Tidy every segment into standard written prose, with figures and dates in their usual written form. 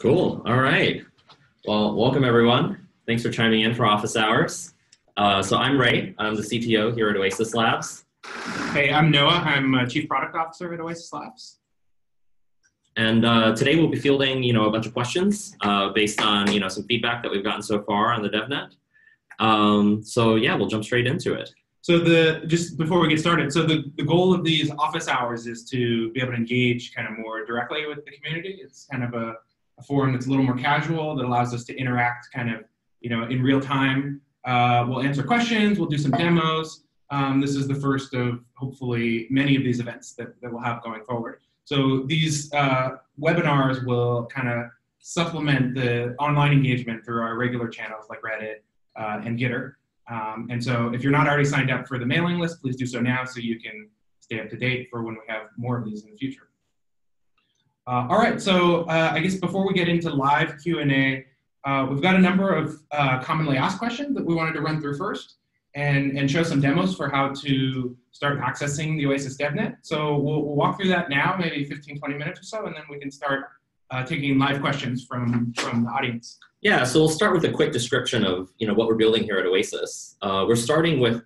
Cool. All right. Well, welcome everyone. Thanks for chiming in for office hours. So I'm Ray. I'm the CTO here at Oasis Labs. Hey, I'm Noah. I'm Chief Product Officer at Oasis Labs. And today we'll be fielding, a bunch of questions based on, some feedback that we've gotten so far on the Devnet. So yeah, we'll jump straight into it. So just before we get started, so the goal of these office hours is to be able to engage kind of more directly with the community. It's kind of a forum that's a little more casual that allows us to interact kind of, in real time. We'll answer questions, we'll do some demos. This is the first of hopefully many of these events that we'll have going forward. So these webinars will kind of supplement the online engagement through our regular channels like Reddit and Gitter. And so if you're not already signed up for the mailing list, please do so now so you can stay up to date for when we have more of these in the future. All right, so I guess before we get into live Q&A, we've got a number of commonly asked questions that we wanted to run through first and show some demos for how to start accessing the Oasis Devnet. So we'll walk through that now, maybe 15, 20 minutes or so, and then we can start taking live questions from the audience. Yeah, so we'll start with a quick description of what we're building here at Oasis. We're starting with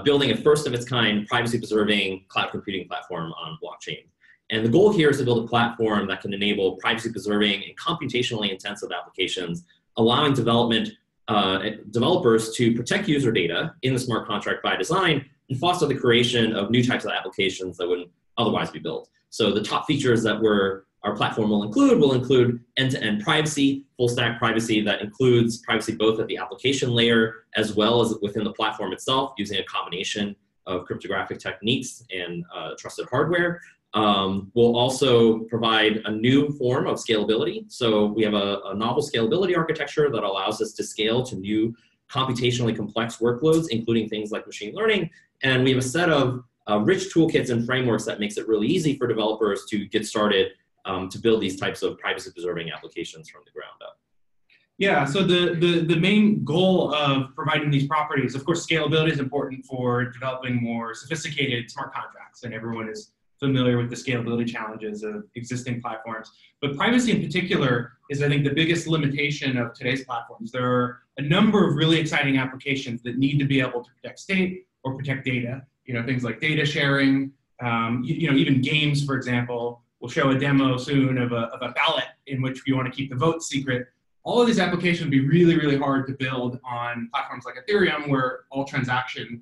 building a first-of-its-kind privacy-preserving cloud computing platform on blockchain. And the goal here is to build a platform that can enable privacy-preserving and computationally intensive applications, allowing developers to protect user data in the smart contract by design and foster the creation of new types of applications that wouldn't otherwise be built. So the top features that our platform will include end-to-end privacy, full-stack privacy that includes privacy both at the application layer as well as within the platform itself using a combination of cryptographic techniques and trusted hardware. We'll also provide a new form of scalability. So we have a novel scalability architecture that allows us to scale to new computationally complex workloads, including things like machine learning. And we have a set of rich toolkits and frameworks that makes it really easy for developers to get started to build these types of privacy-preserving applications from the ground up. Yeah, so the main goal of providing these properties, of course, scalability is important for developing more sophisticated smart contracts, and everyone is familiar with the scalability challenges of existing platforms. But privacy in particular is, I think, the biggest limitation of today's platforms. There are a number of really exciting applications that need to be able to protect state or protect data. Things like data sharing, even games, for example. We'll show a demo soon of a ballot in which you want to keep the vote secret. All of these applications would be really, really hard to build on platforms like Ethereum, where all transaction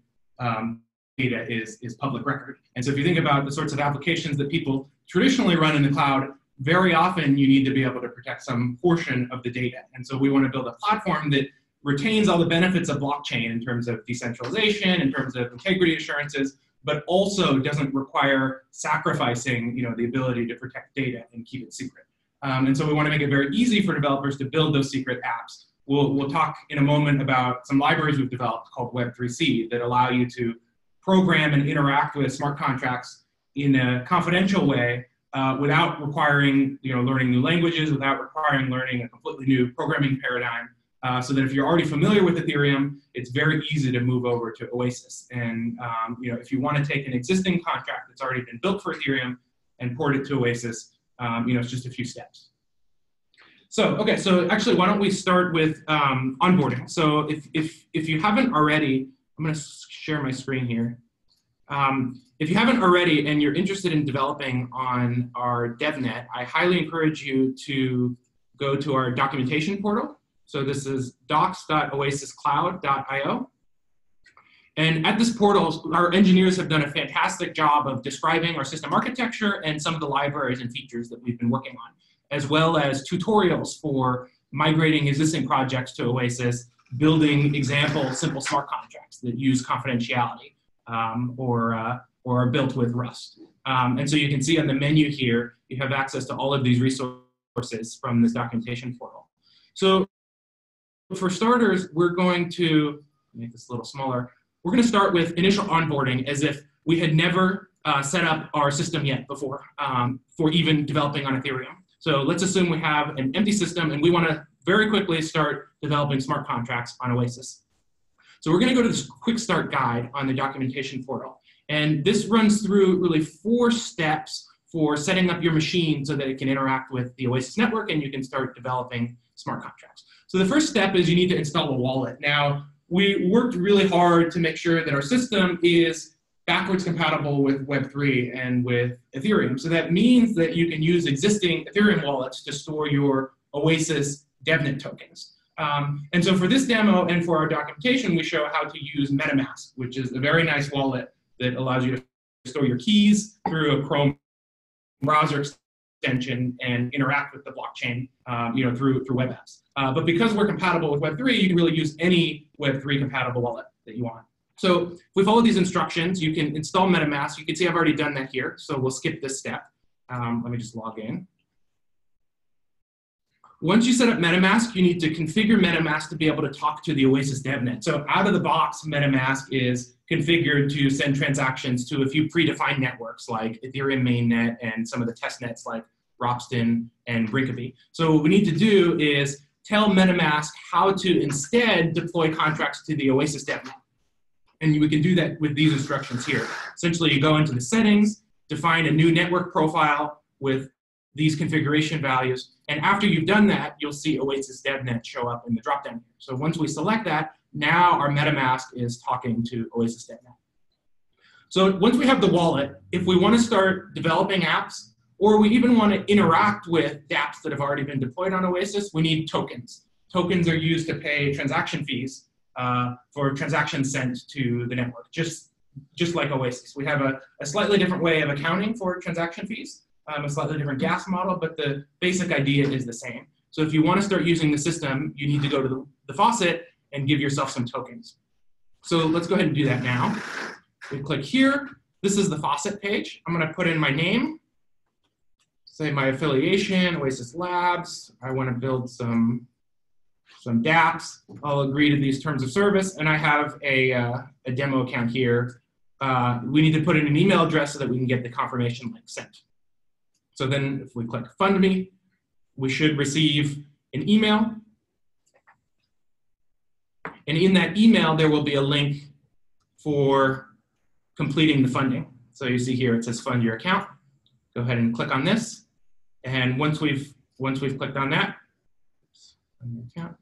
data is public record. And so if you think about the sorts of applications that people traditionally run in the cloud, very often you need to be able to protect some portion of the data. And so we want to build a platform that retains all the benefits of blockchain in terms of decentralization, in terms of integrity assurances, but also doesn't require sacrificing the ability to protect data and keep it secret. And so we want to make it very easy for developers to build those secret apps. We'll talk in a moment about some libraries we've developed called Web3C that allow you to program and interact with smart contracts in a confidential way without requiring learning new languages, without requiring learning a completely new programming paradigm, so that if you're already familiar with Ethereum, it's very easy to move over to Oasis. And if you want to take an existing contract that's already been built for Ethereum and port it to Oasis, it's just a few steps. So, okay, so actually, why don't we start with onboarding? So if you haven't already, I'm going to share my screen here. If you haven't already and you're interested in developing on our DevNet, I highly encourage you to go to our documentation portal. So this is docs.oasiscloud.io. And at this portal, our engineers have done a fantastic job of describing our system architecture and some of the libraries and features that we've been working on, as well as tutorials for migrating existing projects to Oasis, building example simple smart contracts that use confidentiality or are built with Rust. And so you can see on the menu here, you have access to all of these resources from this documentation portal. So for starters, we're going to make this a little smaller. We're going to start with initial onboarding as if we had never set up our system yet before for even developing on Ethereum. So let's assume we have an empty system and we want to very quickly start developing smart contracts on Oasis. So we're going to go to this quick start guide on the documentation portal. And this runs through really 4 steps for setting up your machine so that it can interact with the Oasis network and you can start developing smart contracts. So the first step is you need to install a wallet. Now, we worked really hard to make sure that our system is backwards compatible with Web3 and with Ethereum. So that means that you can use existing Ethereum wallets to store your Oasis Devnet tokens. And so for this demo and for our documentation, we show how to use MetaMask, which is a very nice wallet that allows you to store your keys through a Chrome browser extension and interact with the blockchain through web apps. But because we're compatible with Web3, you can really use any Web3 compatible wallet that you want. So if we follow these instructions, you can install MetaMask. You can see I've already done that here, so we'll skip this step. Let me just log in. Once you set up MetaMask, you need to configure MetaMask to be able to talk to the Oasis Devnet. So out of the box, MetaMask is configured to send transactions to a few predefined networks like Ethereum mainnet and some of the test nets like Ropsten and Brinkaby. So what we need to do is tell MetaMask how to instead deploy contracts to the Oasis Devnet. And we can do that with these instructions here. Essentially, you go into the settings, define a new network profile with these configuration values. And after you've done that, you'll see Oasis Devnet show up in the dropdown here. So once we select that, now our MetaMask is talking to Oasis Devnet. So once we have the wallet, if we want to start developing apps, or we even want to interact with dApps that have already been deployed on Oasis, we need tokens. Tokens are used to pay transaction fees for transactions sent to the network, just like Oasis. We have a slightly different way of accounting for transaction fees, a slightly different gas model, but the basic idea is the same. So if you want to start using the system, you need to go to the faucet and give yourself some tokens. So let's go ahead and do that now. We click here. This is the faucet page. I'm going to put in my name, say my affiliation, Oasis Labs. I want to build some dApps. I'll agree to these terms of service, and I have a demo account here. We need to put in an email address so that we can get the confirmation link sent. So then if we click Fund Me, we should receive an email. And in that email, there will be a link for completing the funding. So you see here, it says Fund Your Account. Go ahead and click on this. And once we've clicked on that, fund your account.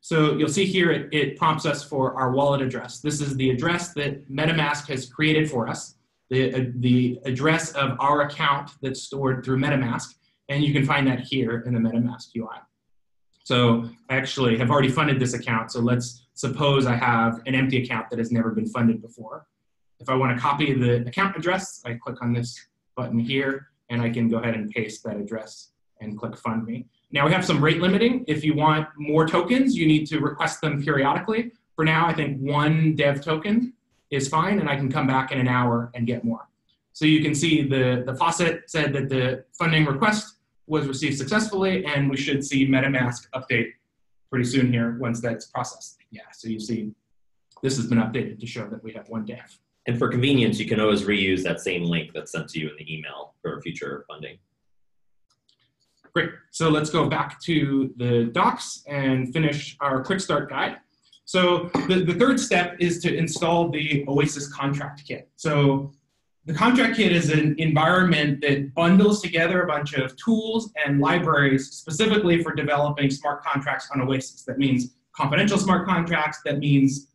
So you'll see here, it prompts us for our wallet address. This is the address that MetaMask has created for us, the address of our account that's stored through MetaMask. And you can find that here in the MetaMask UI. So I actually have already funded this account. So let's suppose I have an empty account that has never been funded before. If I want to copy the account address, I click on this button here, and I can go ahead and paste that address and click Fund Me. Now we have some rate limiting. If you want more tokens, you need to request them periodically. For now, I think 1 dev token is fine, and I can come back in an hour and get more. So you can see the faucet said that the funding request was received successfully, and we should see MetaMask update pretty soon here once that's processed. Yeah, so you see this has been updated to show that we have 1 dev. And for convenience, you can always reuse that same link that's sent to you in the email for future funding. Great, so let's go back to the docs and finish our quick start guide. So the third step is to install the Oasis contract kit. So the contract kit is an environment that bundles together a bunch of tools and libraries specifically for developing smart contracts on Oasis. That means confidential smart contracts, that means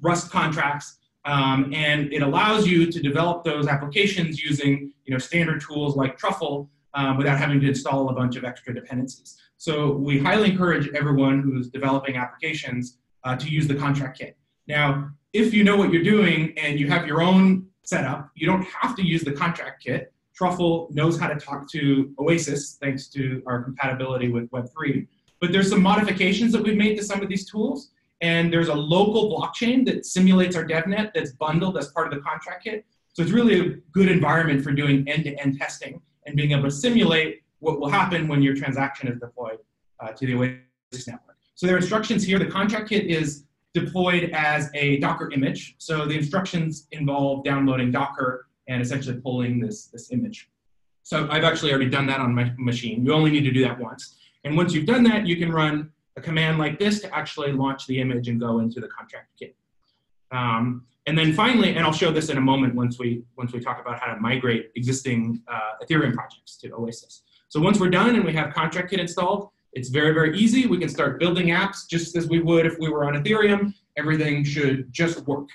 Rust contracts, and it allows you to develop those applications using standard tools like Truffle without having to install a bunch of extra dependencies. So we highly encourage everyone who's developing applications to use the contract kit. Now, if you know what you're doing and you have your own setup, you don't have to use the contract kit. Truffle knows how to talk to Oasis thanks to our compatibility with Web3. But there's some modifications that we've made to some of these tools. And there's a local blockchain that simulates our DevNet that's bundled as part of the contract kit. So it's really a good environment for doing end-to-end testing and being able to simulate what will happen when your transaction is deployed to the Oasis network. So there are instructions here. The contract kit is deployed as a Docker image. So the instructions involve downloading Docker and essentially pulling this image. So I've actually already done that on my machine. You only need to do that once. And once you've done that, you can run a command like this to actually launch the image and go into the contract kit. And then finally, and I'll show this in a moment once we talk about how to migrate existing Ethereum projects to Oasis. So once we're done and we have Contract Kit installed, it's very, very easy. We can start building apps just as we would if we were on Ethereum. Everything should just work.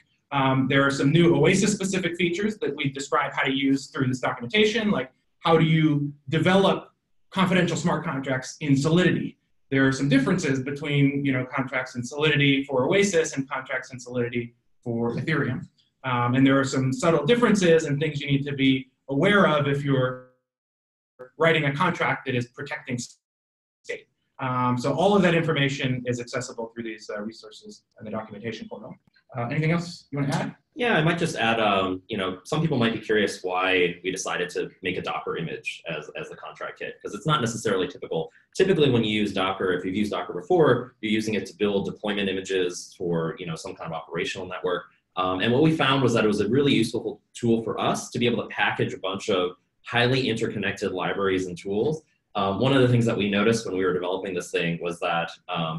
There are some new Oasis-specific features that we describe how to use through this documentation, like how do you develop confidential smart contracts in Solidity. There are some differences between contracts in Solidity for Oasis and contracts in Solidity for Ethereum. And there are some subtle differences and things you need to be aware of if you're writing a contract that is protecting state. So all of that information is accessible through these resources and the documentation portal. Anything else you want to add? Yeah, I might just add, some people might be curious why we decided to make a Docker image as the contract kit, because it's not necessarily typical. Typically when you use Docker, if you've used Docker before, you're using it to build deployment images for some kind of operational network. And what we found was that it was a really useful tool for us to be able to package a bunch of highly interconnected libraries and tools. One of the things that we noticed when we were developing this thing was that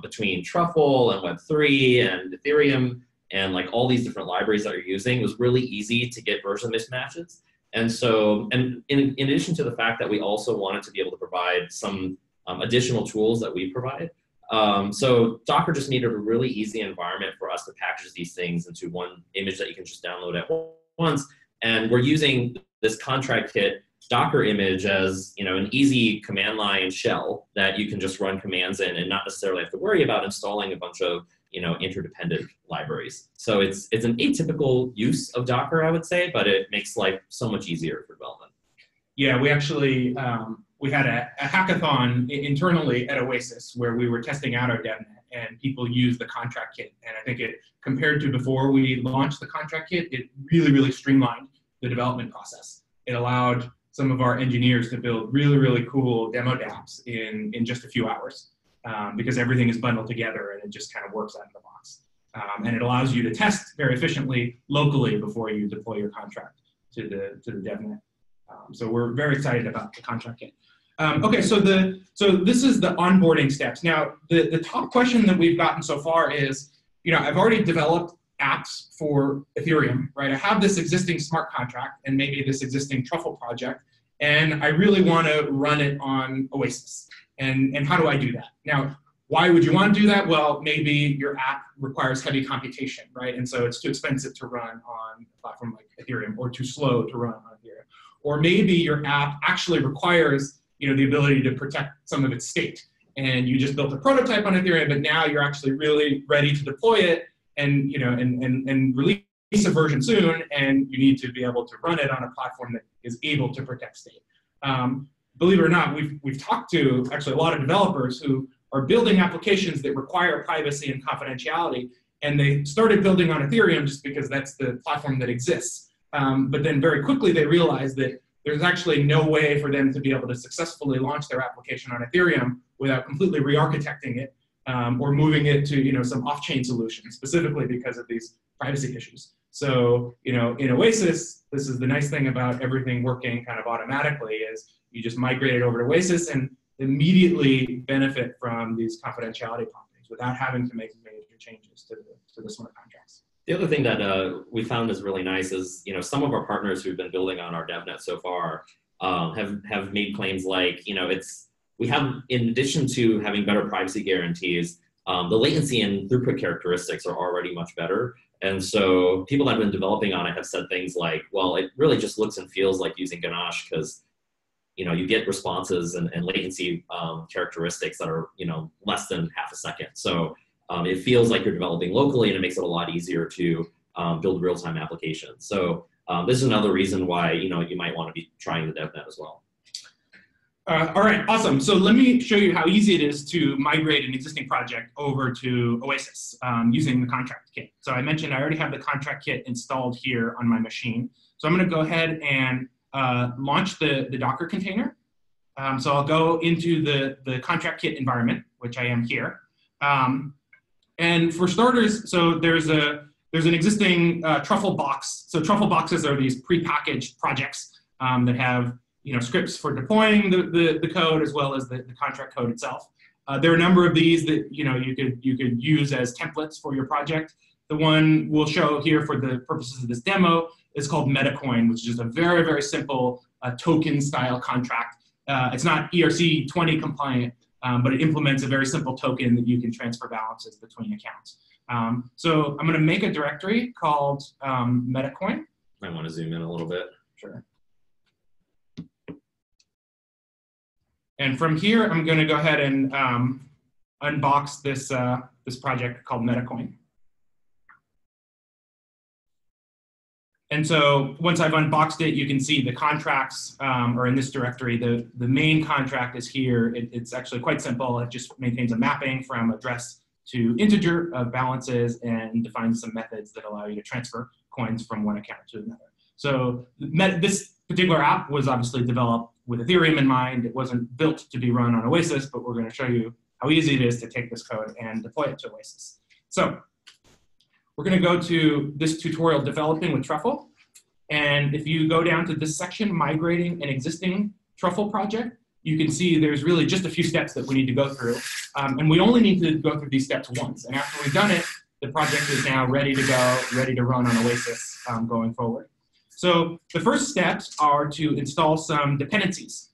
between Truffle and Web3 and Ethereum, and like all these different libraries that you're using, it was really easy to get version mismatches. And so, and in addition to the fact that we also wanted to be able to provide some additional tools that we provide. So Docker just needed a really easy environment for us to package these things into one image that you can just download at once. And we're using this contract kit Docker image as an easy command line shell that you can just run commands in and not necessarily have to worry about installing a bunch of interdependent libraries. So it's an atypical use of Docker, I would say, but it makes life so much easier for development. Yeah, we actually we had a hackathon internally at Oasis where we were testing out our DevNet, and people used the contract kit. And I think it, compared to before we launched the contract kit, it really, really streamlined the development process. It allowed some of our engineers to build really, really cool demo dApps in just a few hours. Because everything is bundled together and it just kind of works out of the box. And it allows you to test very efficiently locally before you deploy your contract to the DevNet. So we're very excited about the contract kit. Okay, so this is the onboarding steps. Now, the top question that we've gotten so far is, I've already developed apps for Ethereum, right? I have this existing smart contract and maybe this existing Truffle project, and I really want to run it on Oasis. And how do I do that? Now, why would you want to do that? Well, maybe your app requires heavy computation, right? And so it's too expensive to run on a platform like Ethereum, or too slow to run on Ethereum. Or maybe your app actually requires the ability to protect some of its state. And you just built a prototype on Ethereum, but now you're actually really ready to deploy it and release a version soon, and you need to be able to run it on a platform that is able to protect state. Believe it or not, we've talked to actually a lot of developers who are building applications that require privacy and confidentiality, and they started building on Ethereum just because that's the platform that exists. But then very quickly they realized that there's actually no way for them to be able to successfully launch their application on Ethereum without completely re-architecting it or moving it to some off-chain solution, specifically because of these privacy issues. So in Oasis, this is the nice thing about everything working kind of automatically is you just migrate it over to Oasis and immediately benefit from these confidentiality properties without having to make major changes to the smart contracts. The other thing that we found is really nice is, some of our partners who've been building on our DevNet so far have made claims like, we have, in addition to having better privacy guarantees, the latency and throughput characteristics are already much better. And so people that have been developing on it have said things like, well, it really just looks and feels like using Ganache because you get responses and latency characteristics that are, less than half a second. So it feels like you're developing locally, and it makes it a lot easier to build real-time applications. So this is another reason why, you might want to be trying the DevNet as well. All right, awesome. So let me show you how easy it is to migrate an existing project over to Oasis using the contract kit. So I mentioned I already have the contract kit installed here on my machine. So I'm going to go ahead and launch the Docker container. So I'll go into the contract kit environment, which I am here. And for starters, so there's an existing Truffle box. So Truffle boxes are these prepackaged projects that have scripts for deploying the code as well as the contract code itself. There are a number of these that you could use as templates for your project. The one we'll show here for the purposes of this demo is called MetaCoin, which is just a very, very simple token-style contract. It's not ERC-20 compliant, but it implements a very simple token that you can transfer balances between accounts. So I'm going to make a directory called MetaCoin. I want to zoom in a little bit. Sure. And from here, I'm going to go ahead and unbox this, this project called MetaCoin. And so once I've unboxed it, you can see the contracts are in this directory. The main contract is here. It's actually quite simple. It just maintains a mapping from address to integer of balances and defines some methods that allow you to transfer coins from one account to another. So this particular app was obviously developed with Ethereum in mind. It wasn't built to be run on Oasis, but we're going to show you how easy it is to take this code and deploy it to Oasis. So we're going to go to this tutorial, Developing with Truffle. And if you go down to this section, Migrating an Existing Truffle Project, you can see there's really just a few steps that we need to go through. And we only need to go through these steps once. And after we've done it, the project is now ready to go, ready to run on Oasis going forward. So the first steps are to install some dependencies.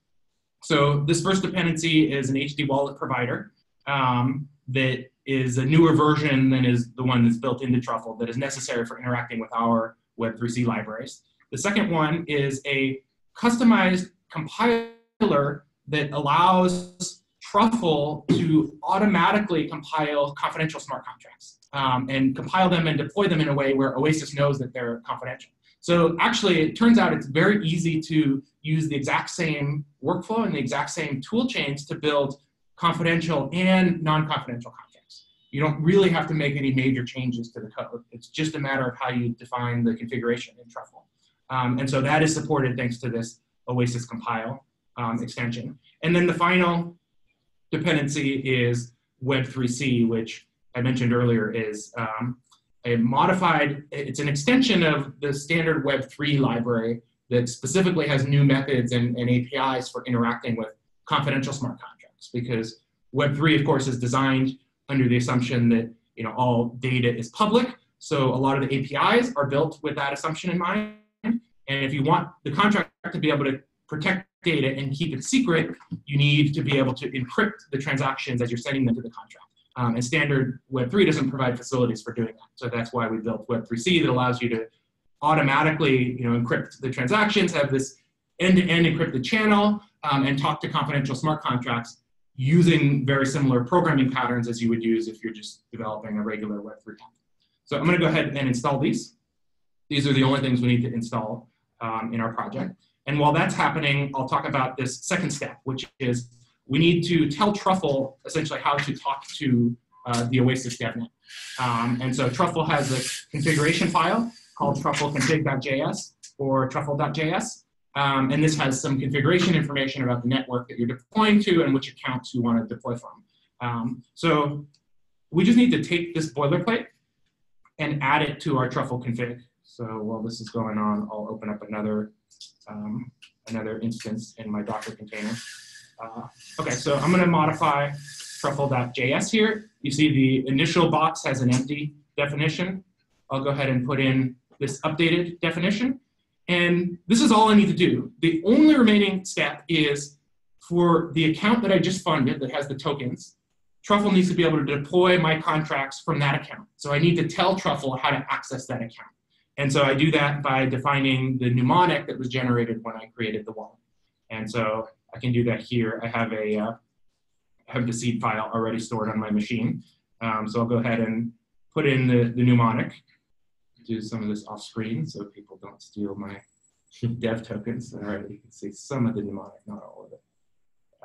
So this first dependency is an HD wallet provider that is a newer version than is the one that's built into Truffle that is necessary for interacting with our Web3C libraries. The second one is a customized compiler that allows Truffle to automatically compile confidential smart contracts and compile them and deploy them in a way where Oasis knows that they're confidential. So actually, it turns out it's very easy to use the exact same workflow and the exact same tool chains to build confidential and non-confidential contracts. You don't really have to make any major changes to the code. It's just a matter of how you define the configuration in Truffle. And so that is supported thanks to this Oasis compile extension. And then the final dependency is Web3C, which I mentioned earlier is a modified, it's an extension of the standard Web3 library that specifically has new methods and APIs for interacting with confidential smart contracts, because Web3, of course, is designed under the assumption that all data is public. So a lot of the APIs are built with that assumption in mind. And if you want the contract to be able to protect data and keep it secret, you need to be able to encrypt the transactions as you're sending them to the contract. And standard Web3 doesn't provide facilities for doing that. So that's why we built Web3C that allows you to automatically encrypt the transactions, have this end-to-end encrypted channel, and talk to confidential smart contracts using very similar programming patterns as you would use if you're just developing a regular Web3 app. So I'm going to go ahead and install these. These are the only things we need to install in our project. And while that's happening, I'll talk about this second step, which is we need to tell Truffle essentially how to talk to the Oasis Devnet. And so Truffle has a configuration file called truffleconfig.js or truffle.js. And this has some configuration information about the network that you're deploying to and which accounts you want to deploy from. So we just need to take this boilerplate and add it to our Truffle config. So while this is going on, I'll open up another instance in my Docker container. Okay, so I'm going to modify truffle.js here. You see the initial box has an empty definition. I'll go ahead and put in this updated definition. And this is all I need to do. The only remaining step is for the account that I just funded that has the tokens, Truffle needs to be able to deploy my contracts from that account. So I need to tell Truffle how to access that account. And so I do that by defining the mnemonic that was generated when I created the wallet. And so I can do that here. I have the seed file already stored on my machine. So I'll go ahead and put in the mnemonic, do some of this off screen so people don't steal my dev tokens. All right, you can see some of the mnemonic, not all of it.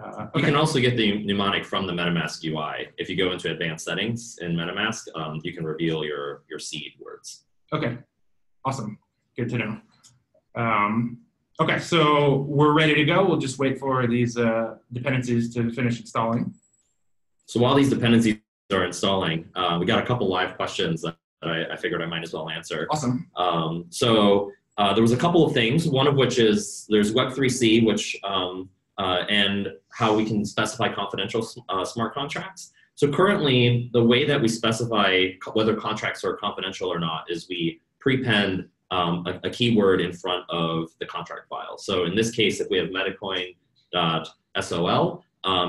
Okay. You can also get the mnemonic from the MetaMask UI. If you go into advanced settings in MetaMask, you can reveal your seed words. Okay, awesome, good to know. Okay, so we're ready to go. We'll just wait for these dependencies to finish installing. So while these dependencies are installing, we got a couple live questions that I figured I might as well answer. Awesome. So there was a couple of things, one of which is there's Web3C, which and how we can specify confidential smart contracts. So currently, the way that we specify whether contracts are confidential or not is we prepend a keyword in front of the contract file. So in this case, if we have metacoin.sol,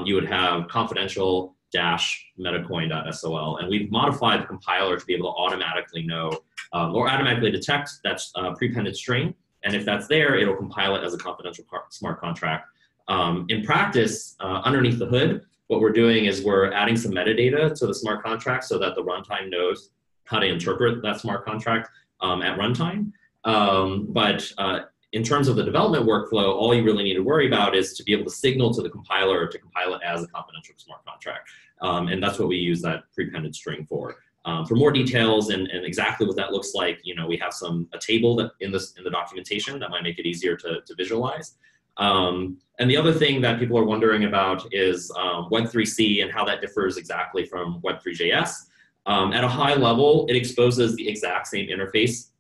you would have confidential-metacoin.sol. And we've modified the compiler to be able to automatically know or automatically detect that prepended string. And if that's there, it'll compile it as a confidential smart contract. In practice, underneath the hood, what we're doing is we're adding some metadata to the smart contract so that the runtime knows how to interpret that smart contract at runtime. But in terms of the development workflow, all you really need to worry about is to be able to signal to the compiler to compile it as a confidential smart contract. And that's what we use that prepended string for. For more details and exactly what that looks like, we have a table that in the documentation that might make it easier to visualize. And the other thing that people are wondering about is Web3C and how that differs exactly from Web3.js. At a high level, it exposes the exact same interface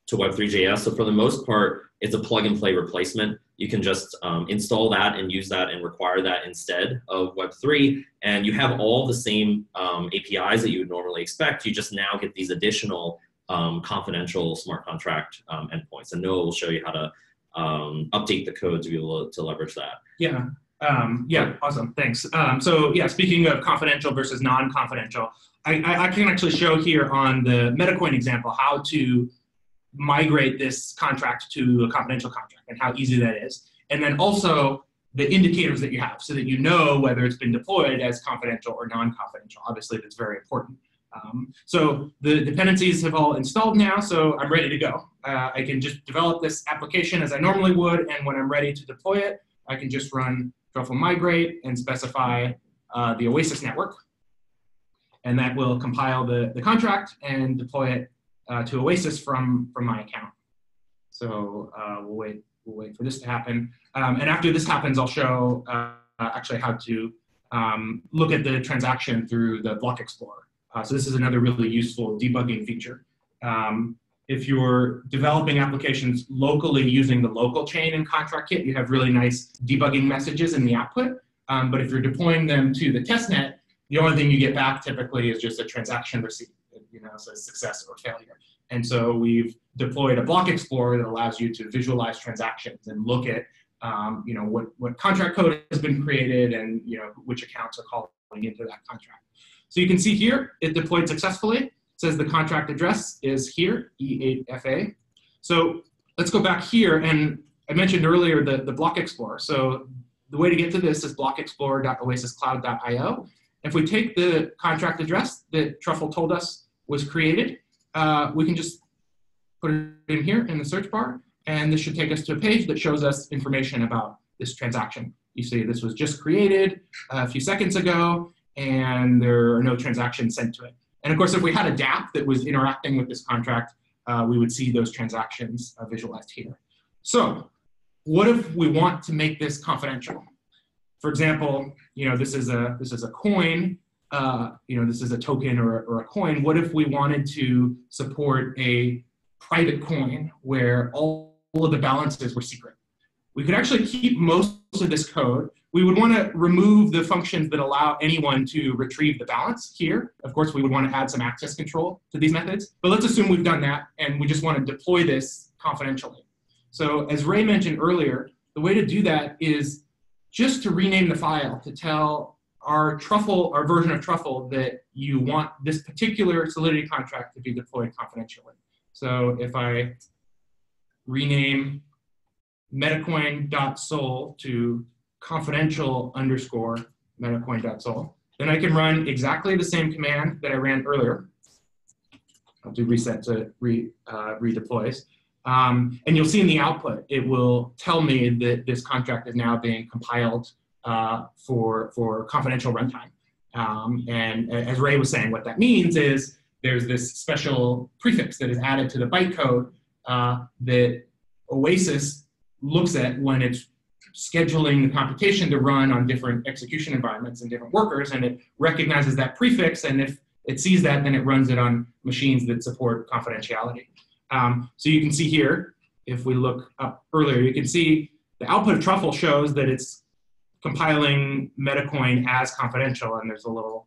to Web3.js. So for the most part, it's a plug and play replacement. You can just install that and use that and require that instead of Web3. And you have all the same APIs that you would normally expect. You just now get these additional confidential smart contract endpoints. And Noah will show you how to update the code to be able to leverage that. Yeah. Awesome. Thanks. So yeah, speaking of confidential versus non-confidential, I can actually show here on the Metacoin example how to migrate this contract to a confidential contract and how easy that is. And then also the indicators that you have so that you know whether it's been deployed as confidential or non-confidential. Obviously, that's very important. So the dependencies have all installed now, so I'm ready to go. I can just develop this application as I normally would, and when I'm ready to deploy it, I can just run truffle migrate and specify the Oasis network, and that will compile the contract and deploy it to Oasis from my account. So we'll wait for this to happen. And after this happens, I'll show actually how to look at the transaction through the block explorer. So this is another really useful debugging feature. If you're developing applications locally using the local chain in ContractKit, you have really nice debugging messages in the output. But if you're deploying them to the testnet, the only thing you get back typically is just a transaction receipt, so success or failure. And so we've deployed a block explorer that allows you to visualize transactions and look at what contract code has been created and which accounts are calling into that contract. So you can see here, it deployed successfully. It says the contract address is here, E8FA. So let's go back here, and I mentioned earlier the block explorer. So the way to get to this is blockexplorer.oasiscloud.io. If we take the contract address that Truffle told us was created, we can just put it in here in the search bar, and this should take us to a page that shows us information about this transaction. You see this was just created a few seconds ago, and there are no transactions sent to it. And of course, if we had a DApp that was interacting with this contract, we would see those transactions visualized here. So what if we want to make this confidential? For example, this is a coin, this is a token or a coin. What if we wanted to support a private coin where all of the balances were secret? We could actually keep most of this code. We would want to remove the functions that allow anyone to retrieve the balance here. Of course, we would want to add some access control to these methods. But let's assume we've done that, and we just want to deploy this confidentially. So as Ray mentioned earlier, the way to do that is just to rename the file to tell our version of Truffle that you want this particular Solidity contract to be deployed confidentially. So if I rename metacoin.sol to confidential_metacoin.sol, then I can run exactly the same command that I ran earlier. I'll do reset so it redeploys. And you'll see in the output, it will tell me that this contract is now being compiled for confidential runtime. And as Ray was saying, what that means is there's this special prefix that is added to the bytecode that Oasis looks at when it's scheduling the computation to run on different execution environments and different workers, and it recognizes that prefix, and if it sees that, then it runs it on machines that support confidentiality. So you can see here, if we look up earlier, you can see the output of Truffle shows that it's compiling Metacoin as confidential, and there's a little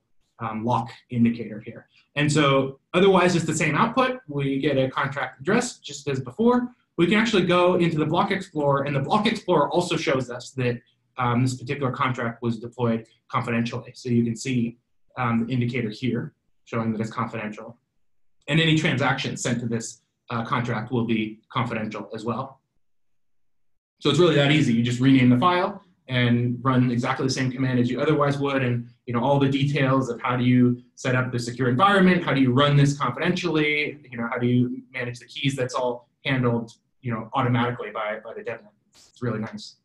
lock indicator here. And so otherwise it's the same output. We get a contract address just as before. We can actually go into the block explorer, and the block explorer also shows us that this particular contract was deployed confidentially. So you can see the indicator here showing that it's confidential. And any transactions sent to this contract will be confidential as well. So it's really that easy. You just rename the file and run exactly the same command as you otherwise would, and all the details of how do you set up the secure environment, how do you run this confidentially, how do you manage the keys, that's all handled automatically by the DevNet. It's really nice.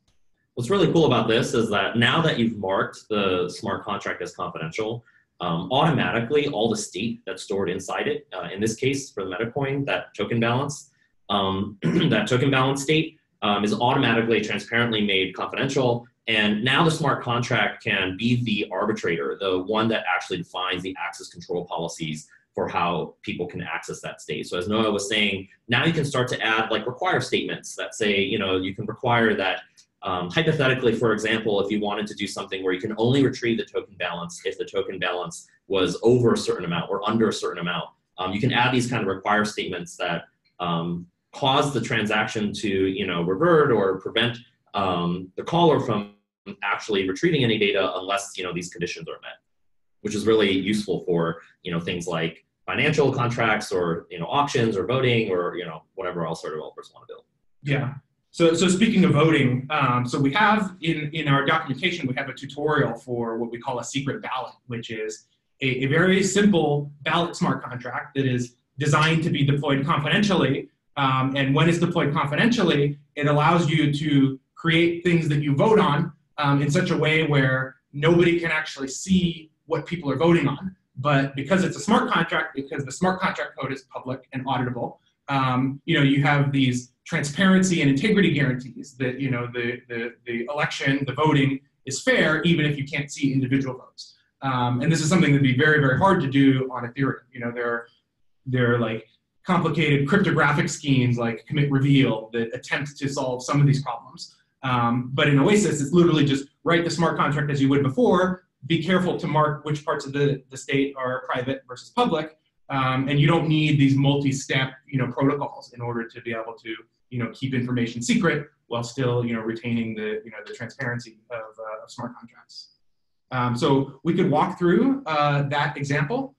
What's really cool about this is that now that you've marked the smart contract as confidential, automatically all the state that's stored inside it, in this case for the MetaCoin, that token balance, that token balance state is automatically transparently made confidential. And now the smart contract can be the arbitrator, the one that actually defines the access control policies for how people can access that state. So as Noah was saying, now you can start to add like require statements that say, you can require that hypothetically, for example, if you wanted to do something where you can only retrieve the token balance if the token balance was over a certain amount or under a certain amount, you can add these kind of require statements that cause the transaction to revert or prevent the caller from actually retrieving any data unless these conditions are met, which is really useful for things like financial contracts or auctions or voting or whatever else our developers want to build. Yeah. So speaking of voting, so we have in our documentation, we have a tutorial for what we call a secret ballot, which is a very simple ballot smart contract that is designed to be deployed confidentially. And when it's deployed confidentially, it allows you to create things that you vote on in such a way where nobody can actually see what people are voting on. But because it's a smart contract, because the smart contract code is public and auditable, you have these transparency and integrity guarantees that the election, the voting is fair, even if you can't see individual votes. And this is something that'd be very, very hard to do on Ethereum. There are like complicated cryptographic schemes like commit reveal that attempt to solve some of these problems. But in Oasis, it's literally just write the smart contract as you would before, be careful to mark which parts of the state are private versus public, and you don't need these multi-step protocols in order to be able to keep information secret while still retaining the the transparency of smart contracts. So we could walk through that example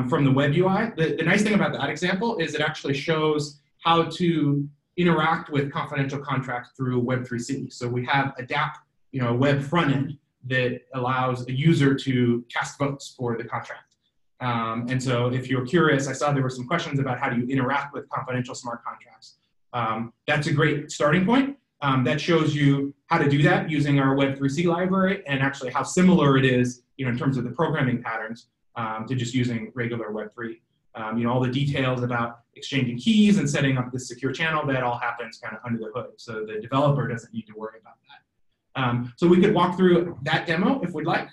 from the web UI. The nice thing about that example is it actually shows how to interact with confidential contracts through Web3C. So we have a DApp, web front end that allows a user to cast votes for the contract. And so if you're curious, I saw there were some questions about how do you interact with confidential smart contracts. That's a great starting point. That shows you how to do that using our Web3C library and actually how similar it is, in terms of the programming patterns to just using regular Web3. All the details about exchanging keys and setting up the secure channel, that all happens kind of under the hood. So the developer doesn't need to worry about that. So we could walk through that demo if we'd like,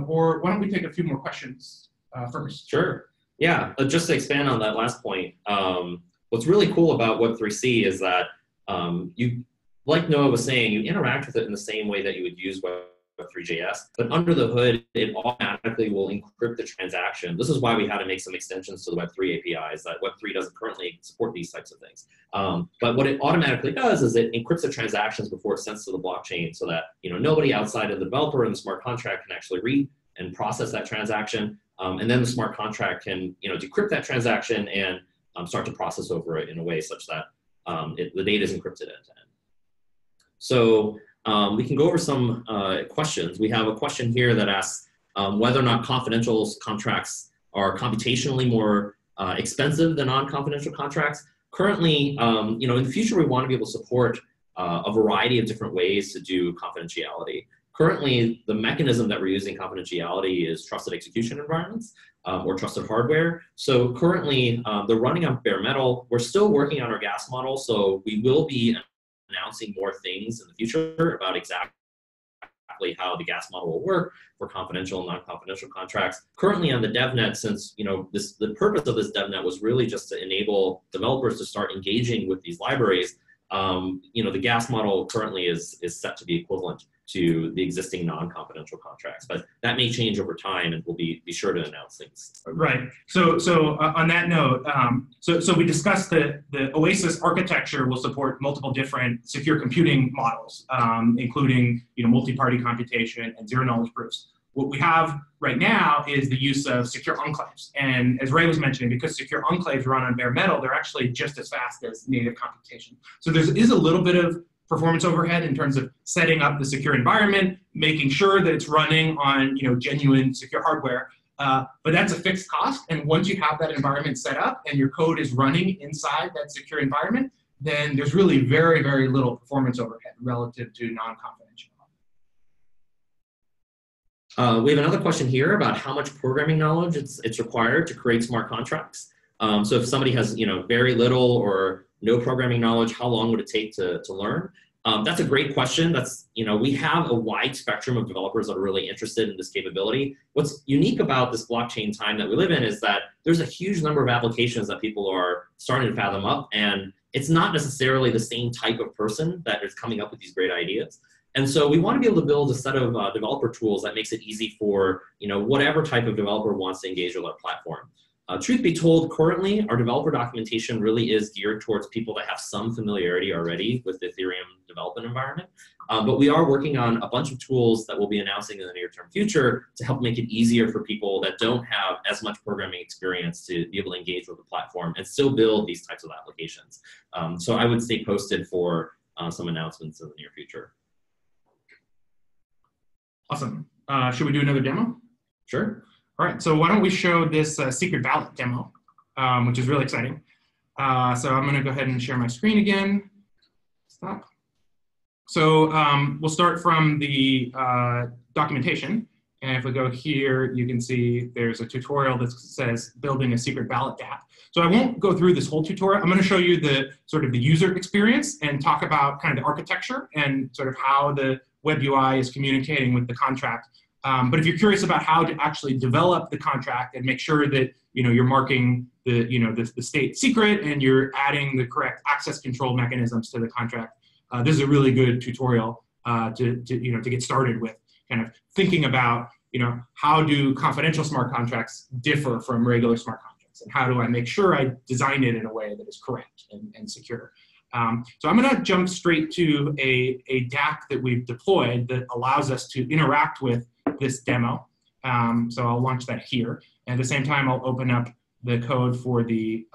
or why don't we take a few more questions first? Sure. Yeah, just to expand on that last point, what's really cool about Web3C is that you, like Noah was saying, you interact with it in the same way that you would use Web3.js, but under the hood, it automatically will encrypt the transaction. This is why we had to make some extensions to the Web3 APIs, that Web3 doesn't currently support these types of things. But what it automatically does is it encrypts the transactions before it's sent to the blockchain so that nobody outside of the developer and the smart contract can actually read and process that transaction. And then the smart contract can decrypt that transaction and start to process over it in a way such that the data is encrypted end to end. So we can go over some questions. We have a question here that asks whether or not confidential contracts are computationally more expensive than non-confidential contracts. Currently, in the future, we want to be able to support a variety of different ways to do confidentiality. Currently, the mechanism that we're using confidentiality is trusted execution environments or trusted hardware. So currently, they're running on bare metal. We're still working on our gas model, so we will be announcing more things in the future about exactly how the gas model will work for confidential and non-confidential contracts. Currently on the DevNet, since the purpose of this DevNet was really just to enable developers to start engaging with these libraries, the gas model currently is set to be equivalent to the existing non-confidential contracts. But that may change over time, and we'll be sure to announce things. Right. So on that note, so we discussed that the Oasis architecture will support multiple different secure computing models, including multi-party computation and zero-knowledge proofs. What we have right now is the use of secure enclaves. And as Ray was mentioning, because secure enclaves run on bare metal, they're actually just as fast as native computation. So there is a little bit of performance overhead in terms of setting up the secure environment, making sure that it's running on genuine secure hardware. But that's a fixed cost. And once you have that environment set up and your code is running inside that secure environment, then there's really very, very little performance overhead relative to non-confidential. We have another question here about how much programming knowledge it's required to create smart contracts. So if somebody has very little or no programming knowledge, how long would it take to learn? That's a great question. We have a wide spectrum of developers that are really interested in this capability. What's unique about this blockchain time that we live in is that there's a huge number of applications that people are starting to fathom up, and it's not necessarily the same type of person that is coming up with these great ideas. And so we want to be able to build a set of developer tools that makes it easy for whatever type of developer wants to engage with our platform. Truth be told, currently our developer documentation really is geared towards people that have some familiarity already with the Ethereum development environment. But we are working on a bunch of tools that we'll be announcing in the near-term future to help make it easier for people that don't have as much programming experience to be able to engage with the platform and still build these types of applications. So I would stay posted for some announcements in the near future. Awesome. Should we do another demo? Sure. All right, so why don't we show this secret ballot demo, which is really exciting. So I'm going to go ahead and share my screen again. Stop. So we'll start from the documentation. And if we go here, you can see there's a tutorial that says building a secret ballot DApp. So I won't go through this whole tutorial. I'm going to show you the sort of the user experience and talk about kind of the architecture and sort of how the web UI is communicating with the contract. But if you're curious about how to actually develop the contract and make sure that you're marking the state secret and you're adding the correct access control mechanisms to the contract, this is a really good tutorial to get started with kind of thinking about how do confidential smart contracts differ from regular smart contracts, and how do I make sure I design it in a way that is correct and secure. So I'm going to jump straight to a DApp that we've deployed that allows us to interact with this demo. So I'll launch that here. And at the same time, I'll open up the code for the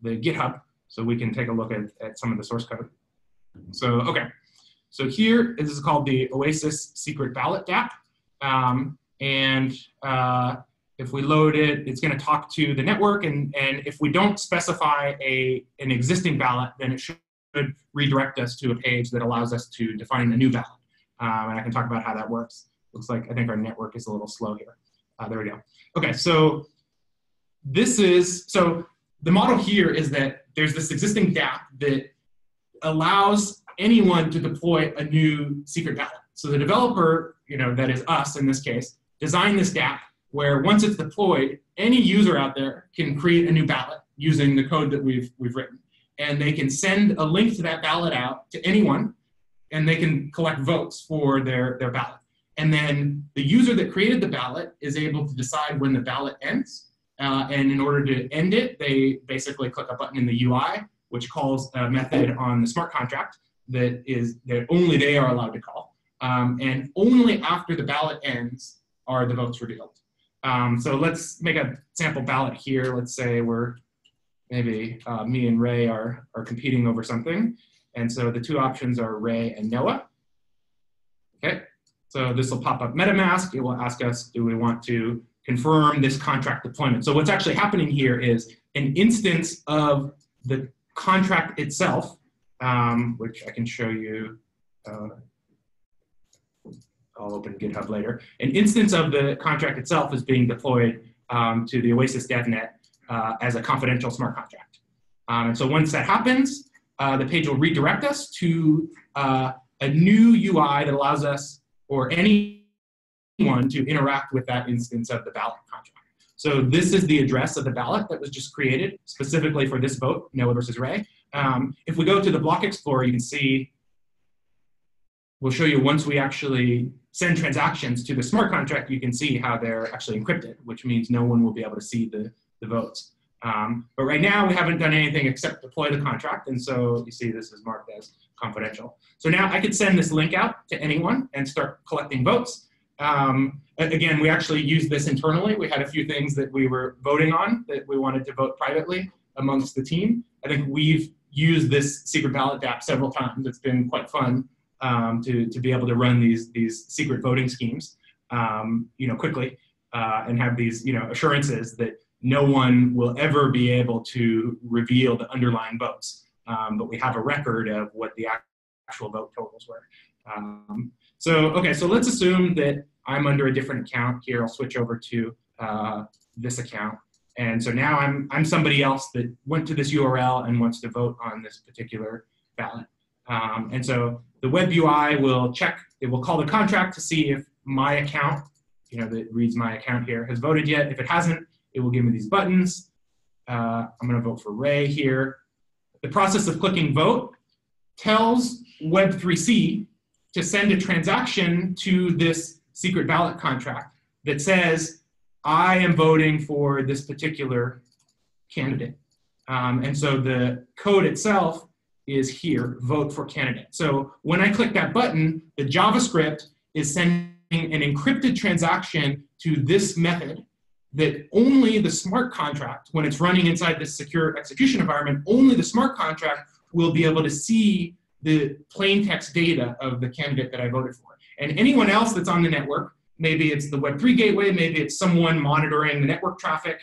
GitHub so we can take a look at some of the source code. So, okay. So here, this is called the Oasis Secret Ballot DApp. If we load it, it's going to talk to the network. And if we don't specify an existing ballot, then it should redirect us to a page that allows us to define a new ballot. And I can talk about how that works. Looks like I think our network is a little slow here. There we go. Okay, so so the model here is that there's this existing DApp that allows anyone to deploy a new secret ballot. So the developer, that is us in this case, designed this DApp where once it's deployed, any user out there can create a new ballot using the code that we've written. And they can send a link to that ballot out to anyone, and they can collect votes for their ballot. And then the user that created the ballot is able to decide when the ballot ends. And in order to end it, they basically click a button in the UI, which calls a method on the smart contract that only they are allowed to call. And only after the ballot ends are the votes revealed. So let's make a sample ballot here. Let's say maybe me and Ray are competing over something. And so the two options are Ray and Noah. Okay, so this will pop up MetaMask. It will ask us, do we want to confirm this contract deployment? So what's actually happening here is an instance of the contract itself, which I can show you. I'll open GitHub later. An instance of the contract itself is being deployed to the Oasis Devnet as a confidential smart contract. And so once that happens, the page will redirect us to a new UI that allows us or anyone to interact with that instance of the ballot contract. So this is the address of the ballot that was just created specifically for this vote, Noah versus Ray. If we go to the block explorer, you can see we'll show you once we actually send transactions to the smart contract, you can see how they're actually encrypted, which means no one will be able to see the votes. But right now, we haven't done anything except deploy the contract, and so you see this is marked as confidential. So now I could send this link out to anyone and start collecting votes. Again, we actually used this internally. We had a few things that we were voting on that we wanted to vote privately amongst the team. I think we've used this secret ballot DApp several times. It's been quite fun to be able to run these secret voting schemes, quickly and have these, assurances that no one will ever be able to reveal the underlying votes. But we have a record of what the actual vote totals were. So let's assume that I'm under a different account here. I'll switch over to this account. And so now I'm somebody else that went to this URL and wants to vote on this particular ballot. And so the web UI will check, it will call the contract to see if my account, that reads my account here, has voted yet. If it hasn't, it will give me these buttons. I'm gonna vote for Ray here. The process of clicking vote tells Web3C to send a transaction to this secret ballot contract that says, I am voting for this particular candidate. And so the code itself is here, vote for candidate. So when I click that button, the JavaScript is sending an encrypted transaction to this method that only the smart contract, when it's running inside this secure execution environment, only the smart contract will be able to see the plain text data of the candidate that I voted for. And anyone else that's on the network, maybe it's the Web3 gateway, maybe it's someone monitoring the network traffic,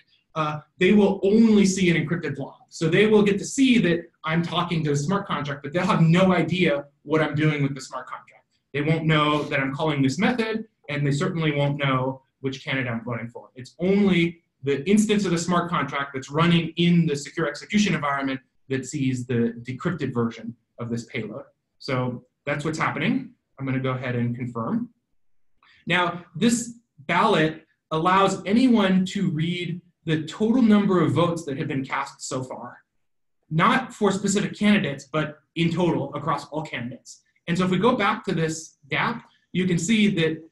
they will only see an encrypted log. So they will get to see that I'm talking to a smart contract, but they'll have no idea what I'm doing with the smart contract. They won't know that I'm calling this method, and they certainly won't know which candidate I'm voting for. It's only the instance of the smart contract that's running in the secure execution environment that sees the decrypted version of this payload. So that's what's happening. I'm gonna go ahead and confirm. Now, this ballot allows anyone to read the total number of votes that have been cast so far, not for specific candidates, but in total across all candidates. And so if we go back to this DApp, you can see that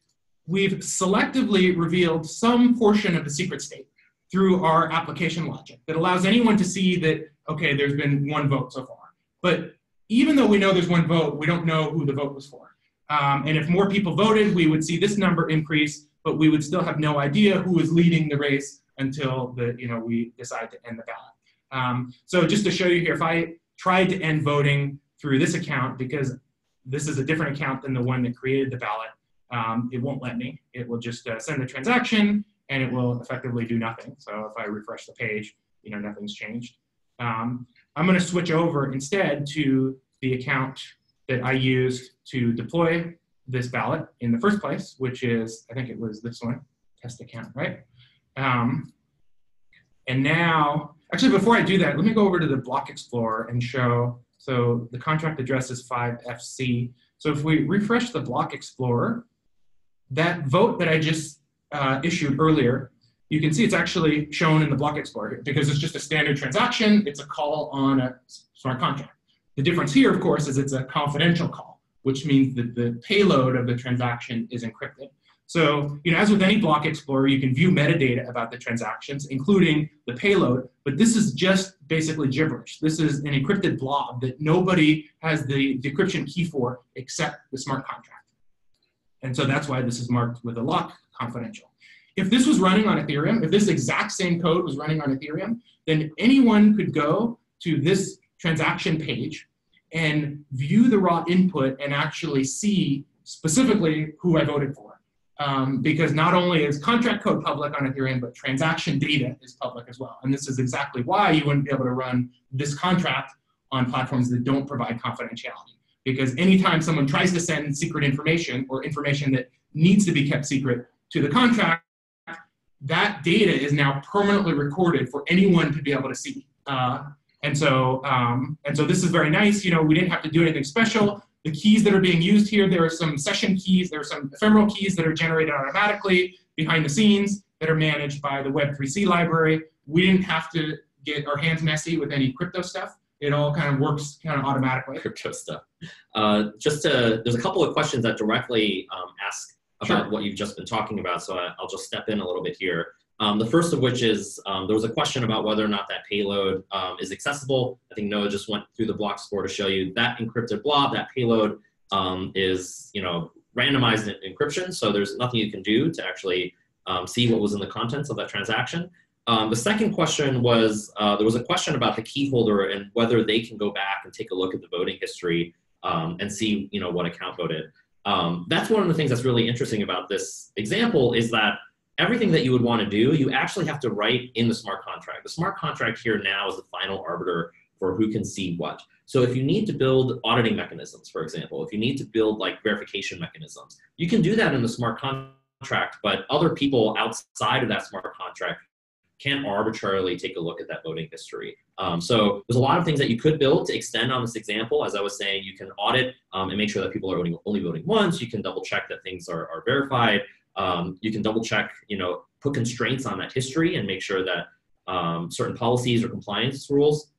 we've selectively revealed some portion of the secret state through our application logic that allows anyone to see that, okay, there's been one vote so far. But even though we know there's one vote, we don't know who the vote was for. And if more people voted, we would see this number increase, but we would still have no idea who was leading the race until we decide to end the ballot. So just to show you here, if I tried to end voting through this account, because this is a different account than the one that created the ballot, it won't let me. It will just send the transaction, and it will effectively do nothing. So if I refresh the page, nothing's changed. I'm going to switch over instead to the account that I used to deploy this ballot in the first place, which is, I think it was this one, test account, right? And now, actually, before I do that, let me go over to the block explorer and show, so the contract address is 5FC. So if we refresh the block explorer, that vote that I just issued earlier, you can see it's actually shown in the block explorer because it's just a standard transaction. It's a call on a smart contract. The difference here, of course, is it's a confidential call, which means that the payload of the transaction is encrypted. So, as with any block explorer, you can view metadata about the transactions, including the payload, but this is just basically gibberish. This is an encrypted blob that nobody has the decryption key for except the smart contract. And so that's why this is marked with a lock confidential. If this was running on Ethereum, if this exact same code was running on Ethereum, then anyone could go to this transaction page and view the raw input and actually see specifically who I voted for. Because not only is contract code public on Ethereum, but transaction data is public as well. And this is exactly why you wouldn't be able to run this contract on platforms that don't provide confidentiality. Because anytime someone tries to send secret information or information that needs to be kept secret to the contract, that data is now permanently recorded for anyone to be able to see. And so this is very nice. We didn't have to do anything special. The keys that are being used here, there are some session keys, there are some ephemeral keys that are generated automatically behind the scenes that are managed by the Web3C library. We didn't have to get our hands messy with any crypto stuff. it all kind of works kind of automatically. Crypto stuff. There's a couple of questions that directly ask about what you've just been talking about, so I'll just step in a little bit here. The first of which is there was a question about whether or not that payload is accessible. I think Noah just went through the block store to show you that encrypted blob, that payload is randomized encryption, so there's nothing you can do to actually see what was in the contents of that transaction. The second question was, there was a question about the key holder and whether they can go back and take a look at the voting history and see what account voted. That's one of the things that's really interesting about this example is that everything that you would want to do, you actually have to write in the smart contract. The smart contract here now is the final arbiter for who can see what. So if you need to build auditing mechanisms, for example, if you need to build like verification mechanisms, you can do that in the smart contract, but other people outside of that smart contract can't arbitrarily take a look at that voting history. So there's a lot of things that you could build to extend on this example. As I was saying, you can audit and make sure that people are only voting once. You can double check that things are verified. You can double check, put constraints on that history and make sure that certain policies or compliance rules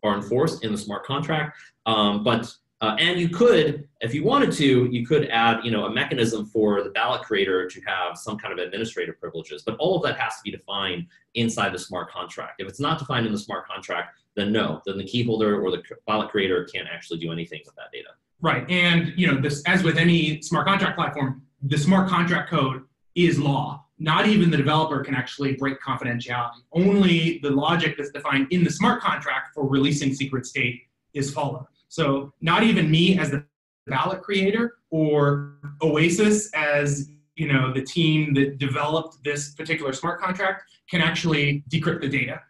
are enforced in the smart contract. And you could, if you wanted to, you could add, a mechanism for the ballot creator to have some kind of administrative privileges, but all of that has to be defined inside the smart contract. If it's not defined in the smart contract, then no, then the key holder or the ballot creator can't actually do anything with that data. Right, and this, as with any smart contract platform, the smart contract code is law. Not even the developer can actually break confidentiality. Only the logic that's defined in the smart contract for releasing secret state is followed. So not even me as the ballot creator or Oasis as the team that developed this particular smart contract can actually decrypt the data.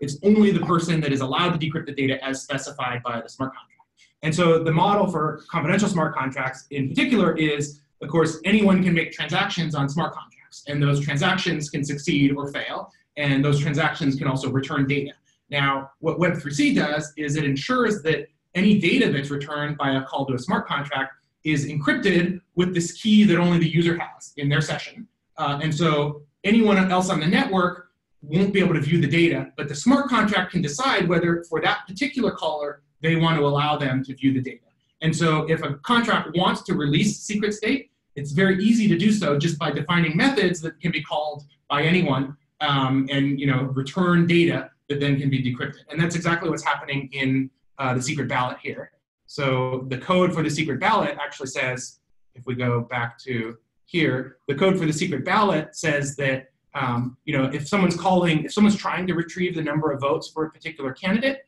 It's only the person that is allowed to decrypt the data as specified by the smart contract. And so the model for confidential smart contracts in particular is, of course, anyone can make transactions on smart contracts, and those transactions can succeed or fail, and those transactions can also return data. Now, what Web3C does is it ensures that any data that's returned by a call to a smart contract is encrypted with this key that only the user has in their session. And so anyone else on the network won't be able to view the data, but the smart contract can decide whether for that particular caller, they want to allow them to view the data. And so if a contract wants to release secret state, it's very easy to do so just by defining methods that can be called by anyone and return data that then can be decrypted. And that's exactly what's happening in the secret ballot here. So the code for the secret ballot actually says, if we go back to here, the code for the secret ballot says that if someone's trying to retrieve the number of votes for a particular candidate,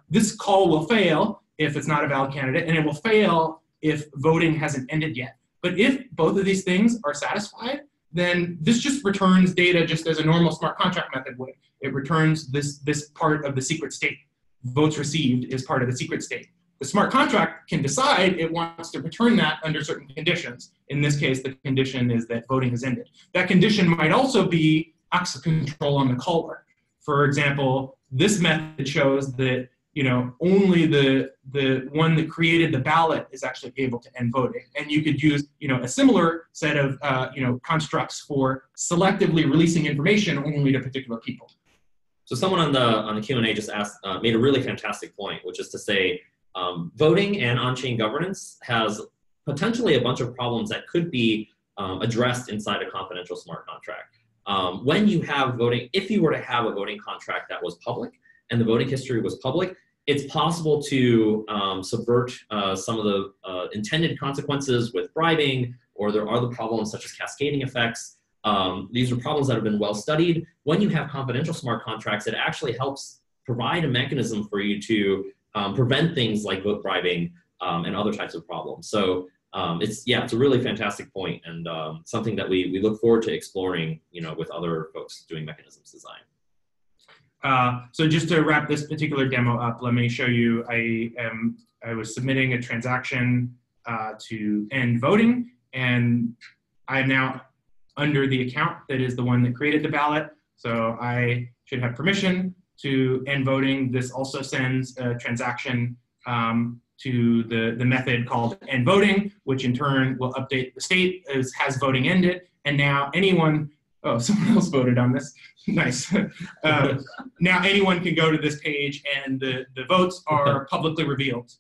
this call will fail if it's not a valid candidate, and it will fail if voting hasn't ended yet. But if both of these things are satisfied, then this just returns data just as a normal smart contract method would. It returns this part of the secret state. Votes received is part of the secret state. The smart contract can decide it wants to return that under certain conditions. In this case, the condition is that voting has ended. That condition might also be access control on the caller. For example, this method shows that only the one that created the ballot is actually able to end voting. And you could use a similar set of constructs for selectively releasing information only to particular people. So someone on the Q&A just asked, made a really fantastic point, which is to say, voting and on-chain governance has potentially a bunch of problems that could be addressed inside a confidential smart contract. When you have voting, if you were to have a voting contract that was public and the voting history was public, it's possible to subvert some of the intended consequences with bribing, or there are other problems such as cascading effects. These are problems that have been well studied. When you have confidential smart contracts, it actually helps provide a mechanism for you to prevent things like vote bribing and other types of problems. So it's a really fantastic point, and something that we look forward to exploring, with other folks doing mechanisms design. So just to wrap this particular demo up, let me show you. I was submitting a transaction to end voting, and I'm now under the account that is the one that created the ballot. So I should have permission to end voting. This also sends a transaction to the method called end voting, which in turn will update the state as has voting ended. And now anyone Oh, someone else voted on this. Nice. Now anyone can go to this page, and the votes are publicly revealed,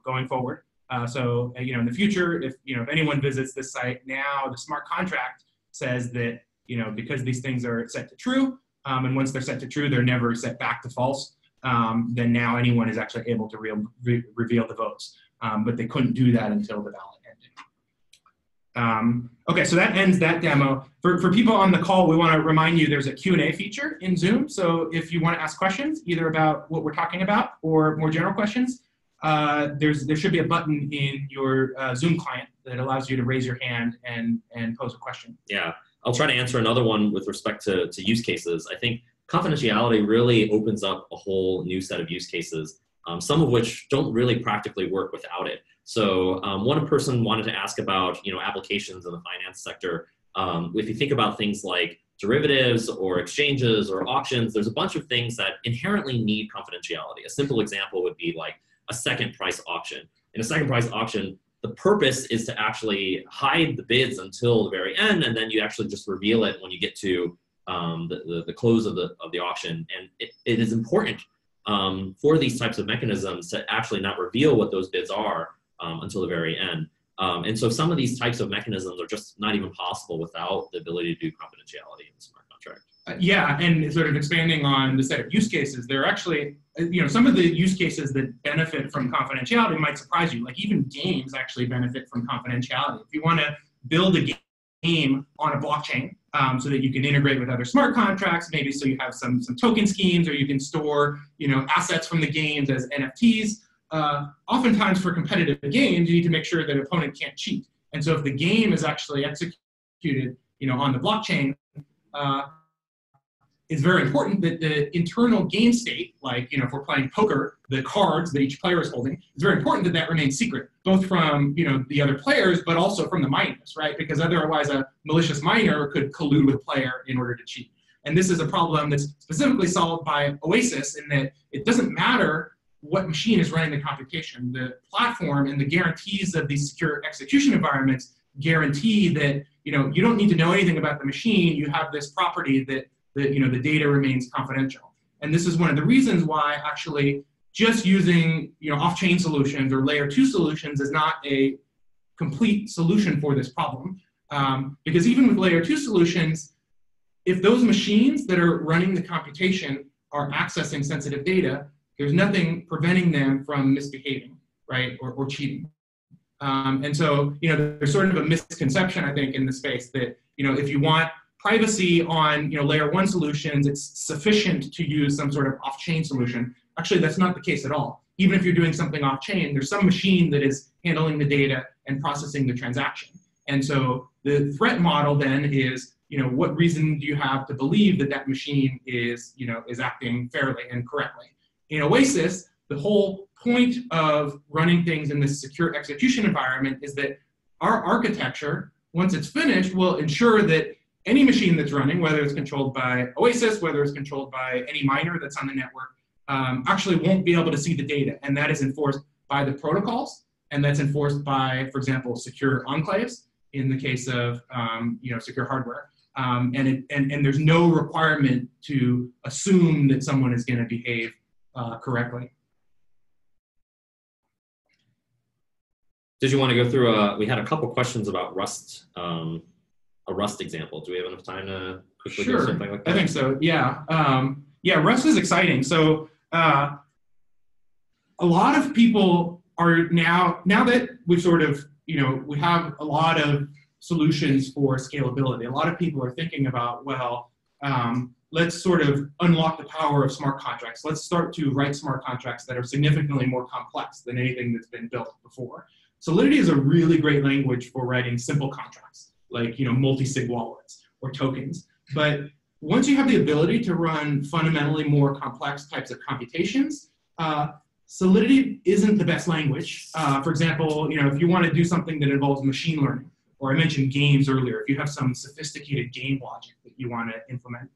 going forward. So in the future, if anyone visits this site now, the smart contract says that because these things are set to true, and once they're set to true, they're never set back to false. Then now anyone is actually able to reveal the votes, but they couldn't do that until the ballot ended. Okay, so that ends that demo. For people on the call, we want to remind you there's a Q&A feature in Zoom. So if you want to ask questions, either about what we're talking about or more general questions, there should be a button in your Zoom client that allows you to raise your hand and pose a question. Yeah, I'll try to answer another one with respect to use cases. I think confidentiality really opens up a whole new set of use cases, some of which don't really practically work without it. So one person wanted to ask about applications in the finance sector. If you think about things like derivatives or exchanges or auctions, there's a bunch of things that inherently need confidentiality. A simple example would be like a second price auction. In a second price auction, the purpose is to actually hide the bids until the very end, and then you actually just reveal it when you get to the close of the auction. And it is important for these types of mechanisms to actually not reveal what those bids are until the very end. And so some of these types of mechanisms are just not even possible without the ability to do confidentiality in the smart contract. Yeah, and sort of expanding on the set of use cases, there are actually, some of the use cases that benefit from confidentiality might surprise you. Like even games actually benefit from confidentiality. If you want to build a game on a blockchain so that you can integrate with other smart contracts, maybe so you have some token schemes, or you can store assets from the games as NFTs. Oftentimes for competitive games, you need to make sure that an opponent can't cheat. And so if the game is actually executed on the blockchain, it's very important that the internal game state, like if we're playing poker, the cards that each player is holding, it's very important that that remains secret, both from the other players, but also from the miners, right? Because otherwise a malicious miner could collude with a player in order to cheat. And this is a problem that's specifically solved by Oasis, in that it doesn't matter what machine is running the computation. The platform and the guarantees of these secure execution environments guarantee that you don't need to know anything about the machine. You have this property that the data remains confidential. And this is one of the reasons why actually just using off-chain solutions or layer 2 solutions is not a complete solution for this problem. Because even with layer 2 solutions, if those machines that are running the computation are accessing sensitive data, there's nothing preventing them from misbehaving, right, or cheating. And so, there's sort of a misconception, I think, in the space that, if you want privacy on, layer 1 solutions, it's sufficient to use some sort of off-chain solution. Actually, that's not the case at all. Even if you're doing something off-chain, there's some machine that is handling the data and processing the transaction. And so the threat model then is, what reason do you have to believe that that machine is acting fairly and correctly? In Oasis, the whole point of running things in this secure execution environment is that our architecture, once it's finished, will ensure that any machine that's running, whether it's controlled by Oasis, whether it's controlled by any miner that's on the network, actually won't be able to see the data. And that is enforced by the protocols, and that's enforced by, for example, secure enclaves in the case of secure hardware. And there's no requirement to assume that someone is going to behave correctly. Did you want to go through we had a couple questions about Rust, a Rust example. Do we have enough time to quickly do something like that? I think so, yeah. Rust is exciting. So a lot of people are now that we've sort of, we have a lot of solutions for scalability. A lot of people are thinking about, well, let's sort of unlock the power of smart contracts. Let's start to write smart contracts that are significantly more complex than anything that's been built before. Solidity is a really great language for writing simple contracts, like multi-sig wallets or tokens. But once you have the ability to run fundamentally more complex types of computations, Solidity isn't the best language. For example, if you want to do something that involves machine learning, or I mentioned games earlier, if you have some sophisticated game logic that you want to implement,